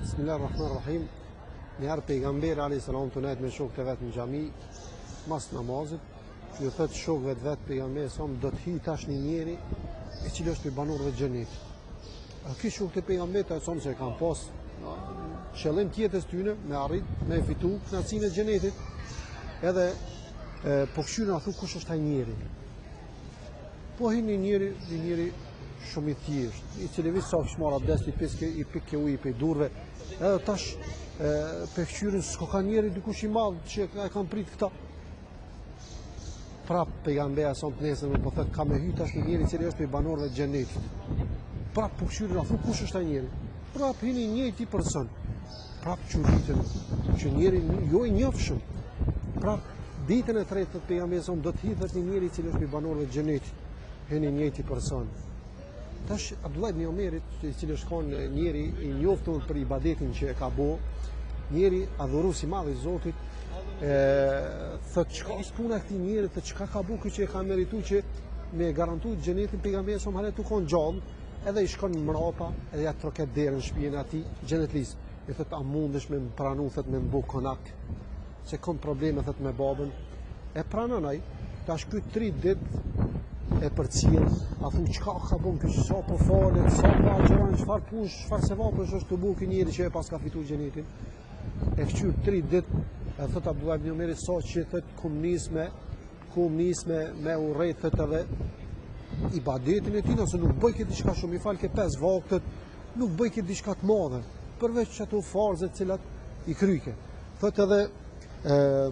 Bismillahirrahmanirrahim. Njëherë pejgamberi a.s. të nejtë me shokët e vetë në xhami, mas namazit, ju thëtë shokëve të vetë pejgamberi sa do të hi tash një njeri e cilë është për banorëve të xhenetit. Ky shokët e pejgamberit e thonë se kanë pas qëllim tjetës tyne me arrit me fitu kënaqësinë e xhenetit. Edhe po këshyrin a thu kush është ai njeri. Po hi një njeri shumë i thjeshtë, i cili sa shmar abdest i pikë ujë pe durve. Edhe tash pe këshyrin s'ka ka njeri dikush i madh që e kanë prit këta. Prap pejgamberi sa të nesër po thotë ka me hy tash një njeri i cili është për banorëve të xhenetit. Prap po këshyrin a thu kush është ai njeri. Prap hini njëjti person. Prap çuditën që njeri jo i njohshëm. Prap ditën e tretë të pejgamberit do të hidhet një njeri i cili është për banorëve të xhenetit. Hini njëjti person. Tash Abdullah ibn Omerit, i cili është konë njeri i njoftur për ibadetin që e ka bo, njeri adhurues i madh i Zotit, thotë çka është puna e këtij njeri, thotë çka ka bu që e ka merituar që me garantuar xhenetin pejgamberit sa halet u kon gjallë, edhe i shkon mrapa, edhe ja troket derën në shtëpinë e atij xhenetlis. I thotë a mundesh me pranu, thotë me mbu konak, se kom probleme thotë me babën. E pranon ai, tash ky 3 ditë e përcjell, a thu çka ka bën ky, sa po falet, sa po agjeron, çfarë punë, çfarë sevapësh është të bëu ky njeri që e pas ka fituar xhenetin. E fqyr 3 ditë, e thot Abdullah ibn Omerit sa që thot kum nis me urrejt thot edhe ibadetin e tij, ose nuk bëj këtë diçka shumë, i fal ke 5 vaktet, nuk bëj këtë diçka të madhe, përveç ato farzet të cilat i kryke. Thot edhe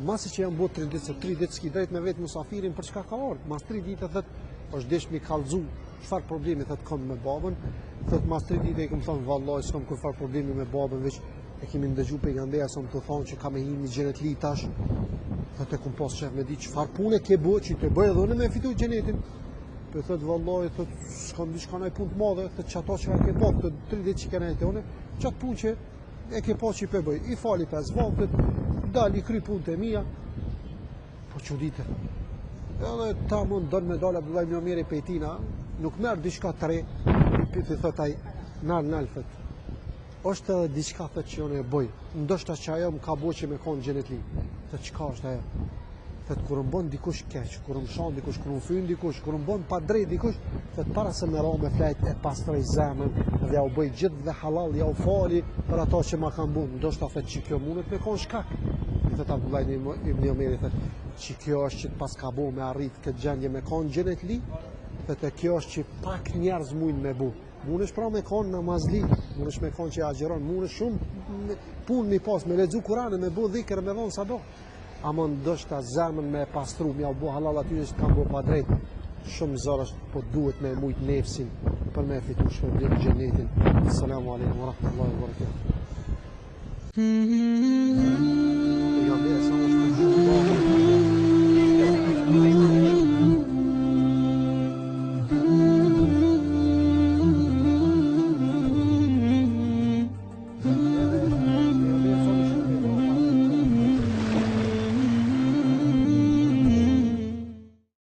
masi që janë botë 3 ditë s'ki drejt me vetë musafirin për çka ka ardhur. Mas 3 ditë thot është desh mi kallzu, çfarë problemi thot kam me babën. Thot mas 3 ditë i kam thonë vallahi s'kam kurfar problemi me babën, veç e kemi ndëgju pejgamberin sa më të thonë që ka me hini xhenet li tash. Thot e kum pas shef me di çfarë pune ke bë që të bëj edhe unë me fitu xhenetin. Po thot vallahi thot s'kam diçka ndaj punë të madhe, thot çato që ke bë të 3 ditë që kanë atë unë, çat punë që e ke pas që po bëj. I fali 5 vaktet, dali kry punët e mia, po çuditë. Edhe ta mund don me dal Abdullah ibn Omeri pejtina, nuk merr diçka të re, i thot ai, nal thot. Është edhe diçka thot që unë e bëj. Ndoshta që ajo më ka bëu që me kon xhenetli. Thot çka është ajo? Thot kur më bën dikush keq, kur më shon dikush, kur më fyn dikush, kur më bën pa drejt dikush, thot para se më ra me flajt e pastroj zemrën dhe ja u bëj gjithë dhe halal, ja u fali për ato që ma kanë bën. Ndoshta thot që kjo mundet me kon shkak. I thot Abdullah ibn Omeri thot që kjo është që pas ka bu me arrit këtë gjendje me kon xhenetli, thot e kjo është që pak njerëz mujnë me bu. Mundesh pra me kon namazli, mundesh me kon që agjeron, mundesh shumë punë mi pas, me lexu Kur'anin, me bu dhikr, me dhon sado. Ama ndoshta zemrën me pastru, me u bu halal aty që kanë bu pa drejt. Shumë zorash, po duhet me mujt nefsin për me fitu shpërblim xhenetin. Assalamu alaikum wa rahmatullahi wa barakatuh.